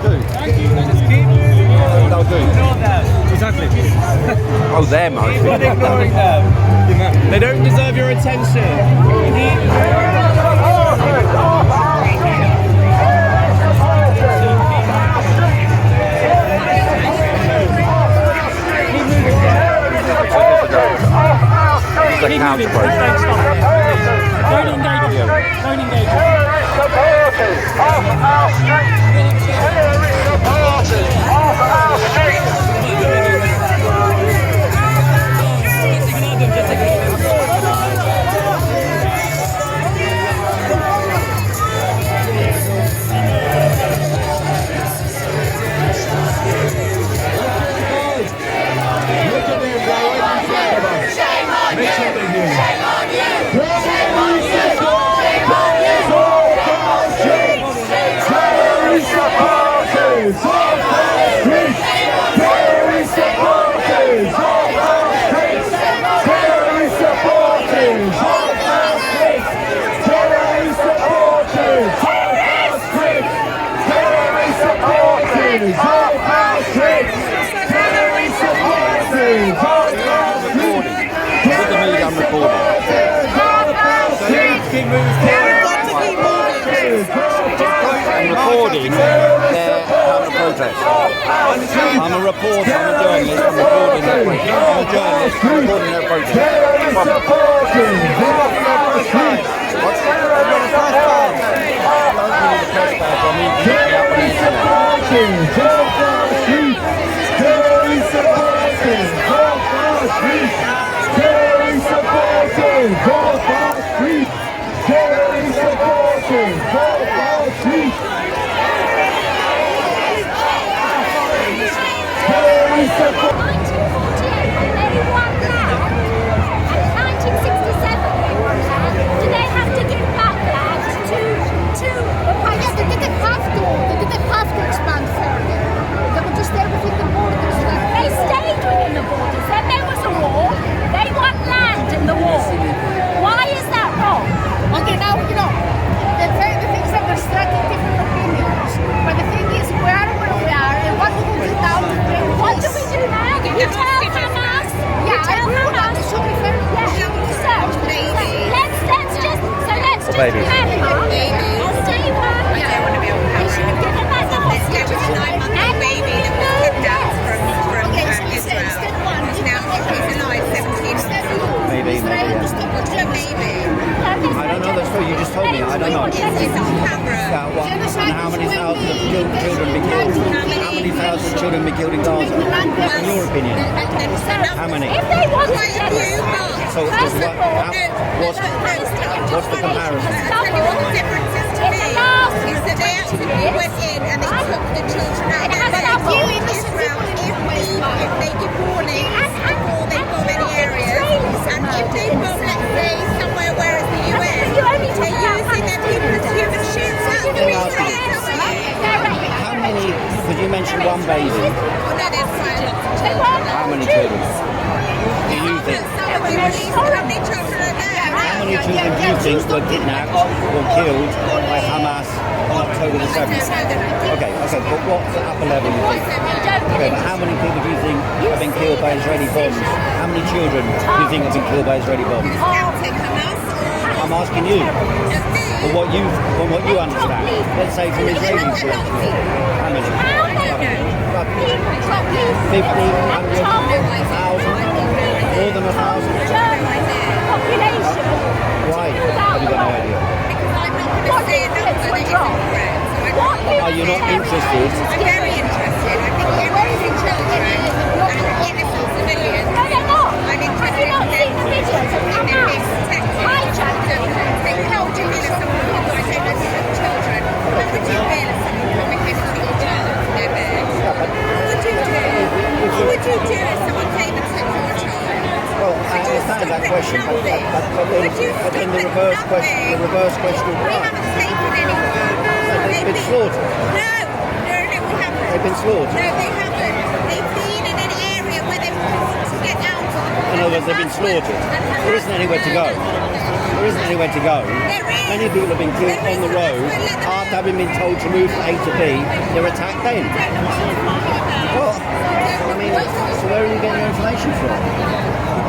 they'll do? Thank you. Just keep moving on. They'll do. Ignore them. Exactly. Oh, them, I Keep on ignoring them. They don't deserve your attention. The Counter-Protestors. Don't engage you. Don't engage you. Supporters off our streets! Supporters off our streets! I'm recording their counter-protest. I'm a reporter, I'm a journalist, I'm recording their protest. I'm a journalist, I'm recording their protest. Baby. I don't know, that's true, you just told me, I don't know. It's on camera. And how many thousands of children be killed? How many thousands of children be killed in Gaza? In your opinion? How many? So what's the comparison? I'll tell you what the difference is to me, is that they actually went in and they took the children out of their beds. Israel, if they give warning before they bomb any areas, and if they bomb, let's say, somewhere where it's the UN, they're using their people as human shields. That's the reason it's How many, because you mentioned one baby, well, no, there's quite a lot of children. how many children do you think? How many children are there? How many children do you think were kidnapped or killed by Hamas on October the 7th? Okay, but what's the upper level you think? Okay, but how many people do you think have been killed by Israeli bombs? How many children do you think have been killed by Israeli bombs? Counting Hamas or I'm asking you, from what you understand. Let's say from Israeli perspective. How many? 50, 100, 1,000? More than 1,000? Why? Have you got no idea? because I'm not going to say a number that isn't correct. So I can't. Are you not interested? I'm very interested. I think everything children and innocent civilians. I'm interested in them being protected. They held you in as someone who I say those children. What would you feel if someone coming in and took your child from their bed? What would you do? What would you do if someone came and took your child? Well, I understand that question, but then the reverse question We why? haven't taken anyone. They've been slaughtered. No, we haven't. They've been slaughtered. No, they haven't. They've been in an area where they've got to get out of. In other words, they've been slaughtered. There isn't anywhere to go. There isn't anywhere to go. Many people have been killed on the road after having been told to move from A to B. They're attacked then. Well, I mean, so where are you getting your information from?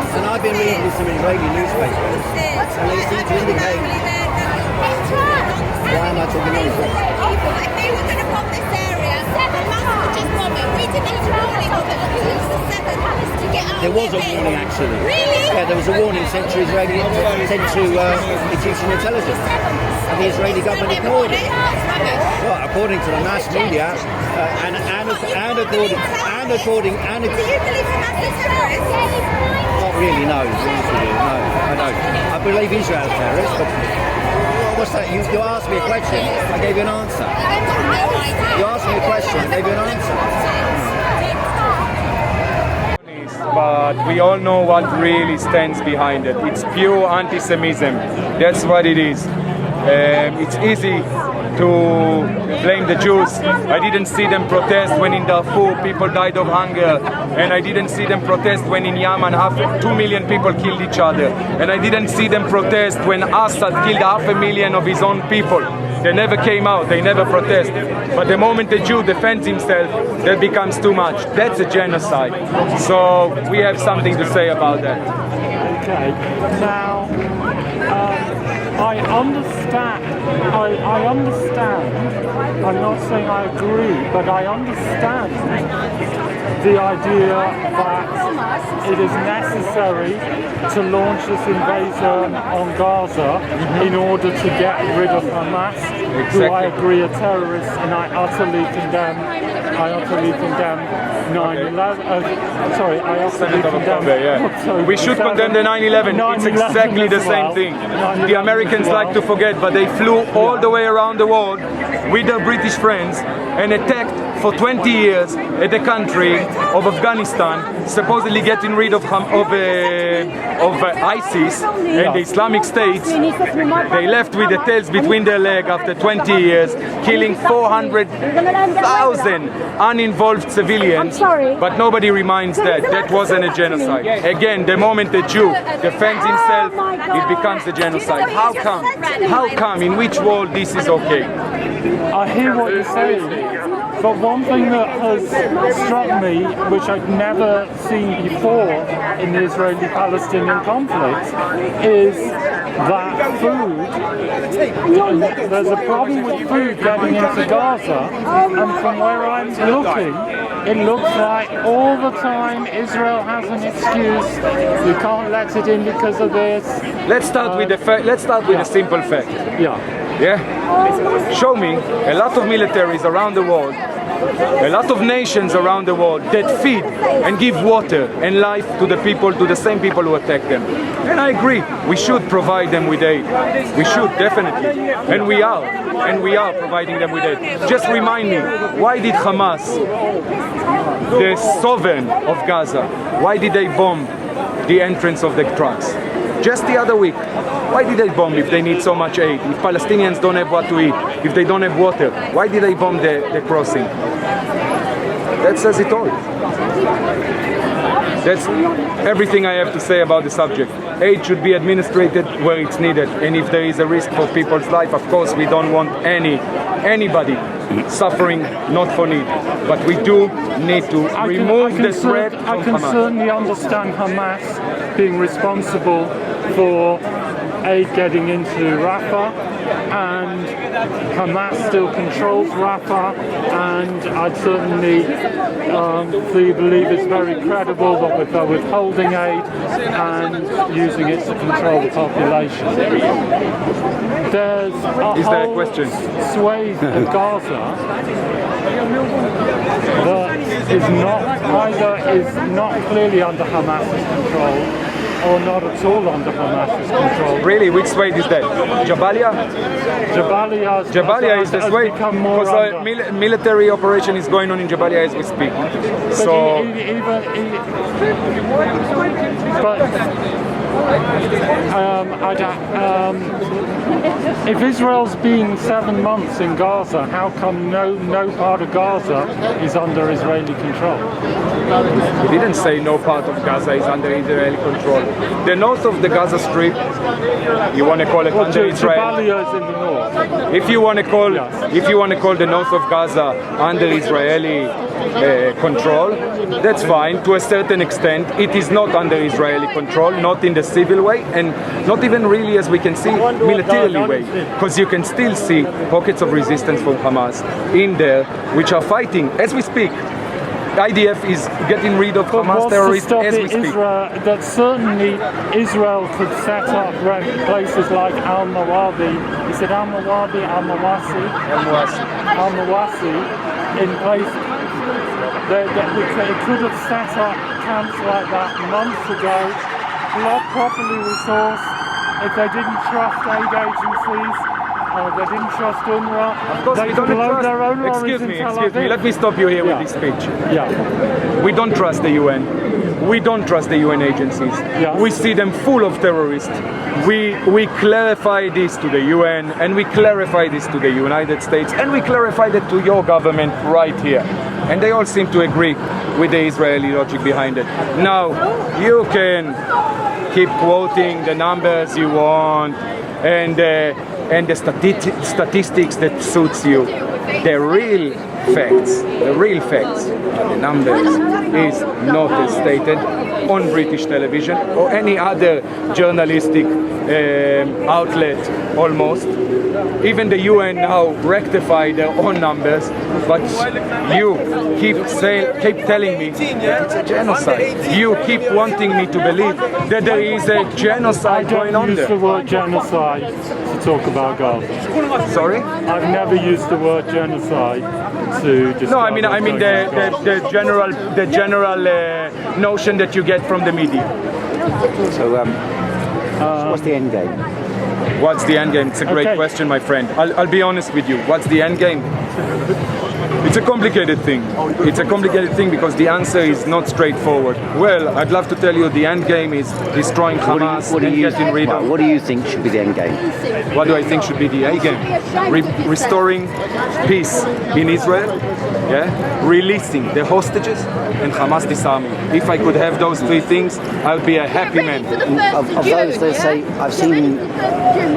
And I've been reading some Israeli newspapers, and they seem to indicate. Why am I talking nonsense? If they were going to bomb this area, Hamas would just bomb it. We didn't need a warning of it until the 7th to get out. There was a warning actually. Really? Yeah, there was a warning sent to Israeli, sent to Egyptian intelligence, and the Israeli government ignored it. Well, according to the mass media, and according. Do you believe Hamas is terrorists? Not really, no. To be honest with you, no, I don't. I believe Israel's terrorists, but what's that? You asked me a question, I gave you an answer. You asked me a question, I gave you an answer. But we all know what really stands behind it. It's pure anti-Semitism. That's what it is. It's easy to blame the Jews. I didn't see them protest when in Darfur people died of hunger, and I didn't see them protest when in Yemen 2 million people killed each other, and I didn't see them protest when Assad killed 500,000 of his own people. They never came out, they never protest. But the moment the Jew defends himself, that becomes too much. That's a genocide. So we have something to say about that. Okay, now I understand. I'm not saying I agree, but I understand the idea that it is necessary to launch this invasion on Gaza in order to get rid of Hamas, who I agree are terrorists, and I utterly condemn 9/11. Sorry, I utterly condemn. October We should condemn the 9/11. It's exactly the same thing. The Americans like to forget, but they flew all the way around the world with their British friends and attacked for 20 years at the country of Afghanistan, supposedly getting rid of ISIS and the Islamic State. They left with the tails between their legs after 20 years, killing 400,000 uninvolved civilians. But nobody reminds that. That wasn't a genocide. Again, the moment the Jew defends himself, it becomes a genocide. How come? How come? In which world this is okay? I hear what you're saying, but one thing that has struck me, which I've never seen before in the Israeli-Palestinian conflict, is that there's a problem with food getting into Gaza, and from where I'm looking, it looks like all the time Israel has an excuse. We can't let it in because of this. Let's start with the fact. Let's start with a simple fact. Yeah. Show me a lot of militaries around the world, a lot of nations around the world that feed and give water and life to the people, to the same people who attack them. And I agree, we should provide them with aid. We should, definitely. And we are providing them with aid. Just remind me, why did Hamas, the sovereign of Gaza, why did they bomb the entrance of the trucks? Just the other week. Why did they bomb if they need so much aid? If Palestinians don't have what to eat, if they don't have water, why did they bomb the crossing? That says it all. That's everything I have to say about the subject. Aid should be administered where it's needed, and if there is a risk for people's life, of course we don't want anybody suffering not for need. But we do need to remove the threat from I can Hamas. certainly understand Hamas being responsible for aid getting into Rafah, and Hamas still controls Rafah, and I'd certainly believe it's very credible that they're withholding aid and using it to control the population. There's a whole swathe of Gaza that is not clearly under Hamas's control, or not at all under Hamas's control. Really? Which way is that? Jabalia? Jabalia is the way, because a military operation is going on in Jabalia as we speak. So, if Israel's been 7 months in Gaza, how come no part of Gaza is under Israeli control? We didn't say no part of Gaza is under Israeli control. The north of the Gaza Strip, you want to call it under Israel? Jabalia is in the north. If you want to call the north of Gaza under Israeli control, that's fine. To a certain extent, it is not under Israeli control, not in the civil way, and not even really, as we can see, militarily way, because you can still see pockets of resistance from Hamas in there, which are fighting as we speak. IDF is getting rid of Hamas terrorists as we speak. That certainly Israel could set up places like Al-Mawadi. Is it Al-Mawadi? Al-Mawasi? Al-Mawasi in place. They could have set up camps like that months ago, properly resourced. If they didn't trust aid agencies, they didn't trust UNRWA. Of course, we don't trust. Excuse me. Let me stop you here with this speech. Yeah. We don't trust the UN. We don't trust the UN agencies. Yeah. We see them full of terrorists. We clarify this to the UN, and we clarify this to the United States, and we clarified it to your government right here. And they all seem to agree with the Israeli logic behind it. Now, you can keep quoting the numbers you want and the statistics that suits you. The real facts, the numbers is not as stated on British television or any other journalistic outlet almost. Even the UN now rectify their own numbers, but you keep telling me that it's a genocide. You keep wanting me to believe that there is a genocide going on there. I don't use the word genocide to talk about Gaza. Sorry? I've never used the word genocide to describe. No, I mean the general notion that you get from the media. So, what's the end game? What's the end game? It's a great question, my friend. I'll be honest with you. What's the end game? It's a complicated thing. It's a complicated thing because the answer is not straightforward. Well, I'd love to tell you the end game is destroying Hamas and getting rid of... What do you think should be the end game? What do I think should be the end game? Restoring peace in Israel, releasing the hostages, and Hamas disarming. If I could have those three things, I'll be a happy man. Of those, they say, I've seen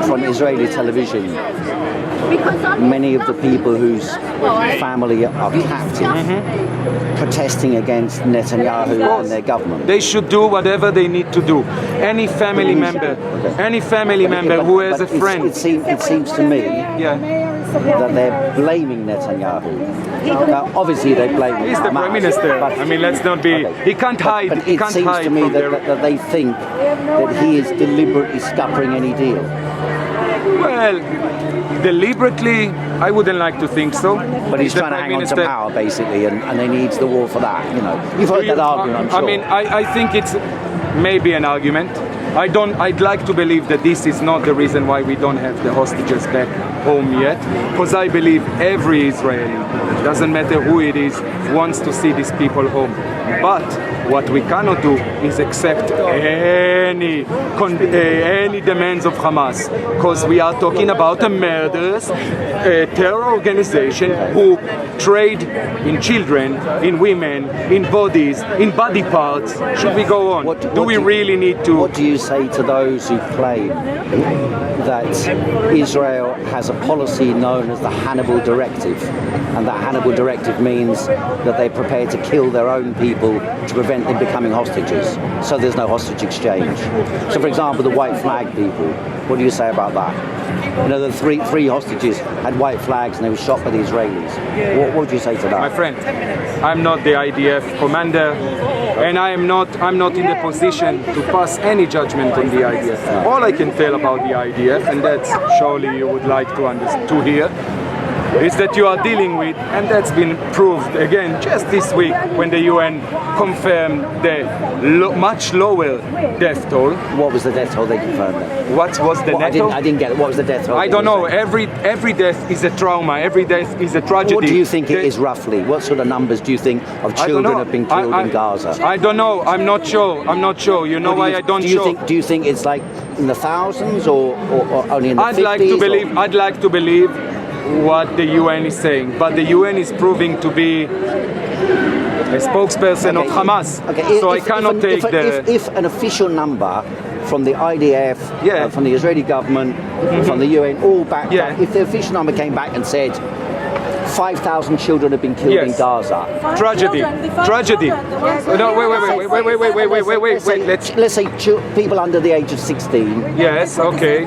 from Israeli television many of the people whose family are captive protesting against Netanyahu and their government. They should do whatever they need to do. Any family member who has a friend. It seems to me that they're blaming Netanyahu. Now, obviously they blame him. He's the prime minister. But, I mean, let's not be... He can't hide. But it seems to me that they think that he is deliberately scuppering any deal. Well, deliberately, I wouldn't like to think so. But he's trying to hang on to power, basically, and he needs the war for that. You know, you've heard that argument, I'm sure. I mean, I think it's maybe an argument. I'd like to believe that this is not the reason why we don't have the hostages back home yet, because I believe every Israeli, doesn't matter who it is, wants to see these people home. But what we cannot do is accept any demands of Hamas, because we are talking about a murderous terror organization who trade in children, in women, in bodies, in body parts. Should we go on? Do we really need to? What do you say to those who claim that Israel has a policy known as the Hannibal Directive, and that Hannibal Directive means that they're prepared to kill their own people to prevent them becoming hostages, so there's no hostage exchange? So, for example, the white flag people, what do you say about that? You know, the three hostages had white flags and they were shot by the Israelis. What would you say to that? My friend, I'm not the IDF commander, and I'm not in the position to pass any judgment on the IDF. All I can tell about the IDF, and that's surely you would like to hear, is that you are dealing with, and that's been proved again just this week when the UN confirmed the much lower death toll. What was the death toll they confirmed then? What was the net toll? I didn't get it. What was the death toll? I don't know. Every death is a trauma. Every death is a tragedy. What do you think it is roughly? What sort of numbers do you think of children have been killed in Gaza? I don't know. I'm not sure. You know why I don't know? Do you think it's like in the thousands or only in the 50s? I'd like to believe what the UN is saying, but the UN is proving to be a spokesperson of Hamas. Okay. So I cannot take if an official number from the IDF, from the Israeli government, from the UN, all backed up, if the official number came back and said 5,000 children have been killed in Gaza. Tragedy. No, wait. Let's say people under the age of 16. Yes, okay.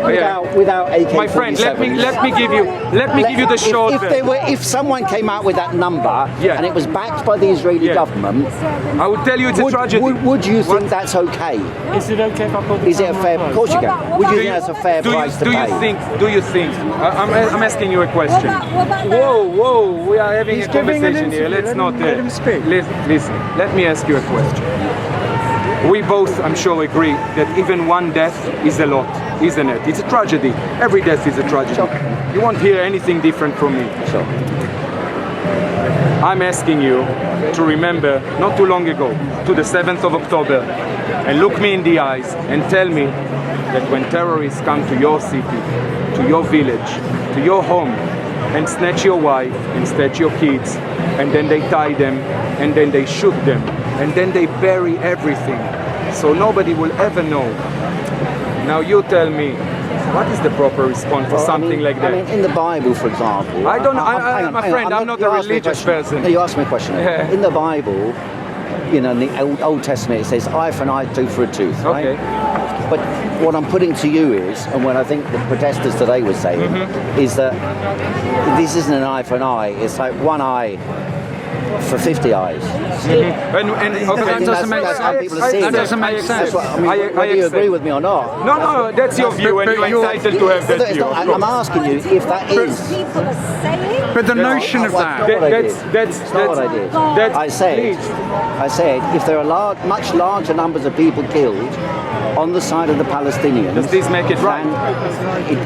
Without AK-47. My friend, let me give you the short. If someone came out with that number and it was backed by the Israeli government, I would tell you it's a tragedy. Would you think that's okay? Is it okay if I put Is it a fair? Of course you can. Would you think that's a fair price to pay? Do you think? I'm asking you a question. Whoa! We are having a conversation here. Let's not. Let him speak. Listen. Let me ask you a question. We both, I'm sure, agree that even one death is a lot, isn't it? It's a tragedy. Every death is a tragedy. Sure. You won't hear anything different from me. Sure. I'm asking you to remember, not too long ago, to the 7th of October, and look me in the eyes and tell me that when terrorists come to your city, to your village, to your home, and snatch your wife, and snatch your kids, and then they tie them, and then they shoot them, and then they bury everything, so nobody will ever know. Now you tell me, what is the proper response for something like that? I mean, in the Bible, for example... My friend, I'm not a religious person. No, you asked me a question. Yeah. In the Bible, in the Old Testament, it says, eye for an eye, tooth for a tooth, right? Okay. But what I'm putting to you is, and what I think the protesters today were saying, is that this isn't an eye for an eye, it's like one eye for 50 eyes. That doesn't make sense. That doesn't make sense. Whether you agree with me or not. No, that's your view, and you're entitled to have that view. I'm asking you if that is. People are saying. But the notion of that. That's not what I did. I said if there are much larger numbers of people killed on the side of the Palestinians. Does this make it right?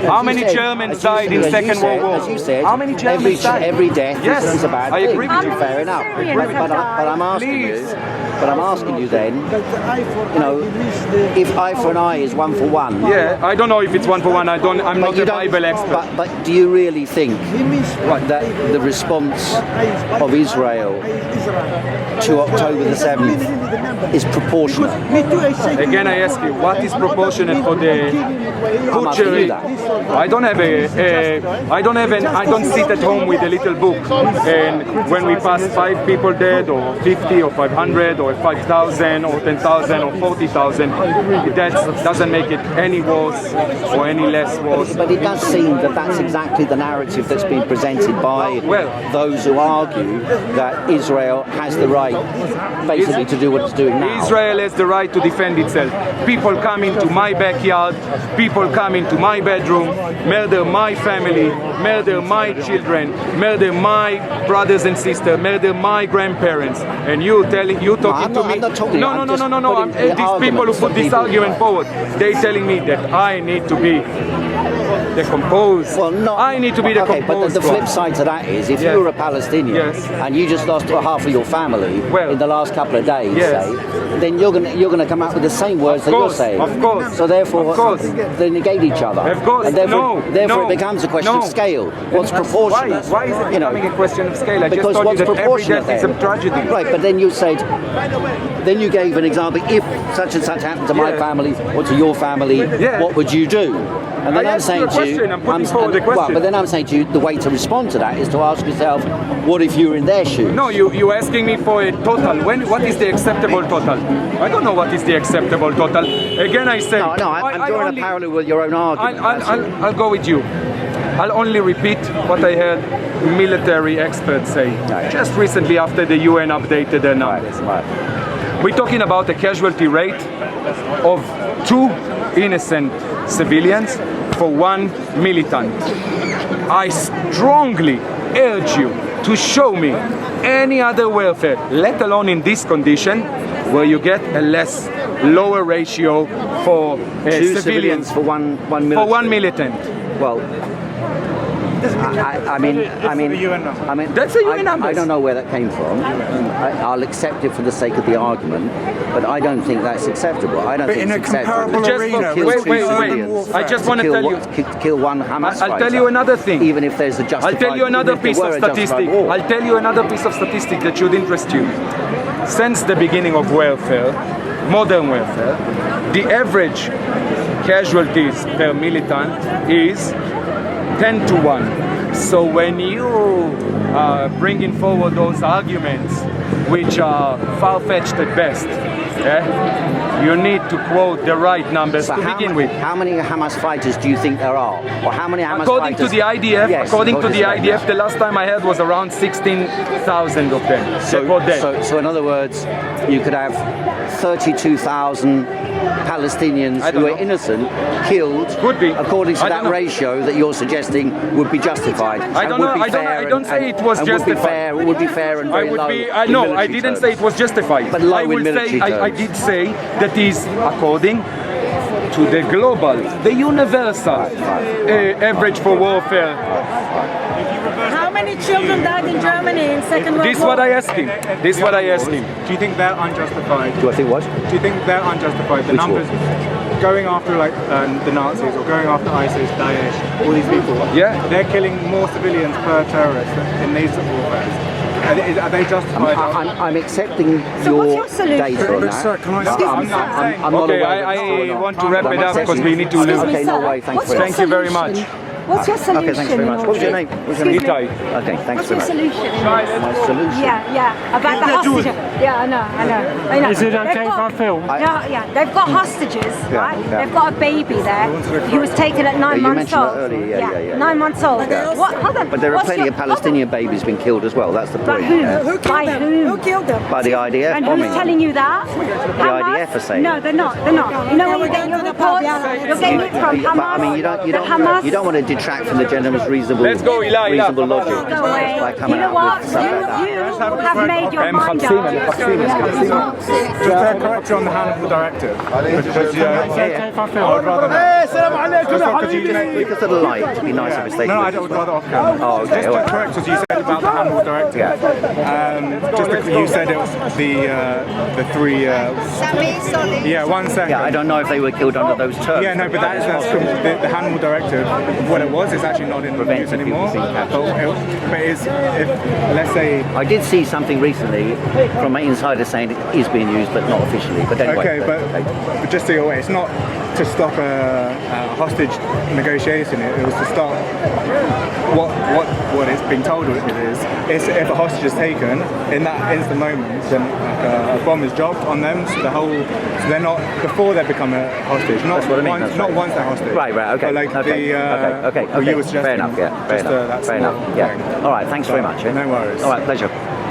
How many Germans died in Second World War? As you said, how many Germans died? Every death is a bad thing. I agree with you. Fair enough. But I'm asking you then, if eye for an eye is one for one. Yeah, I don't know if it's one for one. I'm not a Bible expert. But do you really think that the response of Israel to October the 7th is proportionate? Again, I ask you, what is proportionate for the butchery? I don't sit at home with a little book, and when we pass 5 people dead, or 50, or 500, or 5,000, or 10,000, or 40,000, that doesn't make it any worse or any less worse. But it does seem that that's exactly the narrative that's been presented by those who argue that Israel has the right, basically, to do what it's doing now. Israel has the right to defend itself. People come into my backyard, people come into my bedroom, murder my family, murder my children, murder my brothers and sisters, murder my grandparents, and you talking to me? I'm not talking. No. These people who put this argument forward, they telling me that I need to be decomposed. Well, no. I need to be decomposed. Okay, but the flip side to that is, if you were a Palestinian and you just lost half of your family in the last couple of days, say, then you're gonna come out with the same words that you're saying. Of course. So therefore, they negate each other. Of course. And therefore it becomes a question of scale. What's proportionate? Why is it becoming a question of scale? I just because told what's you that every proportionate death is a tragedy. Right, but then you said, then you gave an example. If such and such happened to my family or to your family, what would you do? And then I'm saying to you, but then I'm saying to you, the way to respond to that is to ask yourself, what if you were in their shoes? No, you're asking me for a total. What is the acceptable total? I don't know what is the acceptable total. Again, I say... No, I'm drawing a parallel with your own argument. I'll go with you. I'll only repeat what I heard military experts say just recently after the UN updated their numbers. We're talking about a casualty rate of 2 innocent civilians for 1 militant. I strongly urge you to show me any other welfare, let alone in this condition, where you get a lower ratio for Two civilians for one militant. for one militant. Well, I mean, That's the UN numbers. I don't know where that came from. I'll accept it for the sake of the argument, but I don't think that's acceptable. I don't think in it's a acceptable. comparable Just arena, Kill wait, two wait. civilians. I just want to tell you. Kill one Hamas I'll tell fighter, you another thing. Even if there's a justified. I'll tell you another even if there piece of were a justified statistic. war. I'll tell you another piece of statistic that should interest you. Since the beginning of welfare, modern welfare, the average casualties per militant is 10 to 1. So when you are bringing forward those arguments, which are far-fetched at best, you need to quote the right numbers So to begin with. how many Hamas fighters do you think there are? Or how many Hamas According to fighters? the IDF, Yes, according to the IDF, IDF, the last time I heard was around 16,000 of them. that were dead. So in other words, you could have 32,000 Palestinians I don't who are know. innocent killed, Could be. according to I that don't know. ratio that you're suggesting would be justified. I and don't would know. be I don't know. fair I don't and- say it was and justified. Would be fair and I very would low. be. in No, I military didn't terms. say it was justified. But low I in will military say. I terms. did say that is according to the global, the universal average for warfare. How many children died in Germany in Second World War? This is what I asked him. This is what I asked him. Do you think they're unjustified? Do I think what? Do you think they're unjustified? The Which numbers going after like the Nazis or going after ISIS, Daesh, all these people. Yeah. They're killing more civilians per terrorist in these warfares. Are they justified? I'm accepting So what's your your solution? data on But that. sir, can I Excuse I'm me, not sir. saying. I'm not Okay, aware of what's going I on. want to wrap But it I'm up because we accepting- need to Excuse leave. me, Okay, no sir. way, thanks What's very your Thank you very much. solution? What's your solution? Okay, thanks very much. What was your name? What was your name? Excuse me. Itai. Okay, thanks What's your very much. solution? My solution. Yeah, about the hostages. Yeah, I know. Is it They've okay if I got- film? Yeah, they've got hostages, Yeah, right? yeah. They've got a baby there. He was taken at 9 you months mentioned that old. earlier, yeah. 9 months old. What? Hold on. But there are What's plenty your- of Palestinian babies being killed as well. That's the By point. who? yeah. By who? Who killed them? By the IDF And bombing. who's telling you that? The IDF are saying. No, they're not. They're not. You know where you get your reports? You're getting it from Hamas. But I mean, you Hamas. don't want to detract from the gentleman's reasonable, Let's go, Ilah. reasonable logic Go away. by You coming know out what? with stuff like that. You have made your mind up. Just to correct you on the Hannibal Directive. Because Is it okay if I I film? would rather not. Could you make Because of the light, it'd be nice if it's taken. No, I would rather off camera. Oh, okay, Just all to right. correct what you said about the Hannibal Directive. You said it was the three. Yeah, 1 second. Yeah, I don't know if they were killed under those terms. Yeah, no, but that's the Hannibal Directive. What it was is actually not in use anymore. But it's, if let's say. I did see something recently from an insider saying it is being used, but not officially. But anyway. Okay, but just so you're aware, it's not to stop a hostage negotiation. It was to stop what it's being told it is. It's if a hostage is taken in that instant moment, then like, a bomb is dropped on them. So they're not before they become a hostage. Not That's what I mean, once, that's not right. once they're hostage. Right, okay. But like okay. the okay. what you were suggesting. Fair enough, yeah. Fair just, enough. that's Fair the enough. Yeah. thing. All right, thanks very much. No worries. All right, pleasure.